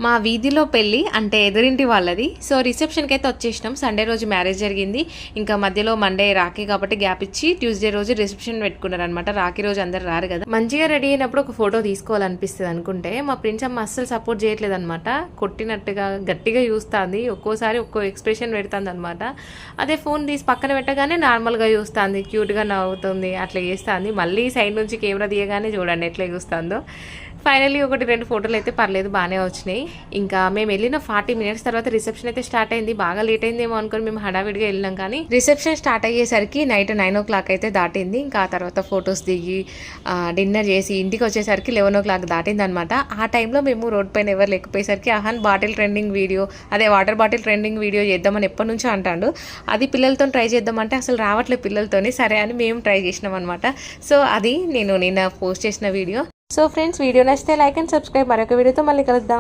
మా వీధిలో పెళ్ళి అంటే ఎదురింటి వాళ్ళది. సో రిసెప్షన్కి అయితే వచ్చేసినాం. సండే రోజు మ్యారేజ్ జరిగింది. ఇంకా మధ్యలో మండే రాఖీ కాబట్టి గ్యాప్ ఇచ్చి ట్యూస్డే రోజు రిసెప్షన్ పెట్టుకున్నారు అనమాట. రాఖీ రోజు అందరు రారు కదా. మంచిగా రెడీ అయినప్పుడు ఒక ఫోటో తీసుకోవాలనిపిస్తుంది అనుకుంటే మా ప్రిన్స్ అమ్మ అస్సలు సపోర్ట్ చేయట్లేదు అనమాట. కొట్టినట్టుగా గట్టిగా చూస్తుంది, ఒక్కోసారి ఒక్కో ఎక్స్ప్రెషన్ పెడుతుంది అనమాట. అదే ఫోన్ తీసి పక్కన పెట్టగానే నార్మల్గా చూస్తుంది, క్యూట్గా నవ్వుతుంది, అట్లా చేస్తుంది. మళ్ళీ సైడ్ నుంచి కెమెరా తీయగానే చూడండి ఎట్లా చూస్తుందో. ఫైనల్లీ 1-2 ఫోటోలు అయితే పర్లేదు, బాగానే వచ్చినాయి. ఇంకా మేము వెళ్ళిన 40 మినిట్స్ తర్వాత రిసెప్షన్ అయితే స్టార్ట్ అయింది. బాగా లేట్ అయిందేమో అనుకుని మేము హడావిడిగా వెళ్ళినాం, కానీ రిసెప్షన్ స్టార్ట్ అయ్యేసరికి నైట్ 9 o'clock అయితే దాటింది. ఇంకా ఆ తర్వాత ఫొటోస్ దిగి డిన్నర్ చేసి ఇంటికి వచ్చేసరికి 11 o'clock దాటింది అనమాట. ఆ టైంలో మేము రోడ్ పైన ఎవరు లేకపోయేసరికి అహన్ బాటిల్ ట్రెండింగ్ వీడియో, అదే వాటర్ బాటిల్ ట్రెండింగ్ వీడియో చేద్దామని ఎప్పటి నుంచో అంటాడు. అది పిల్లలతో ట్రై చేద్దామంటే అసలు రావట్లేదు పిల్లలతోని. సరే అని మేము ట్రై చేసినాం అనమాట. సో అది నేను నిన్న పోస్ట్ చేసిన వీడియో. సో ఫ్రెండ్స్, వీడియో నచ్చితే లైక్ అండ్ సబ్స్క్రైబ్. మరొక వీడియోతో మళ్ళీ కలుద్దాం.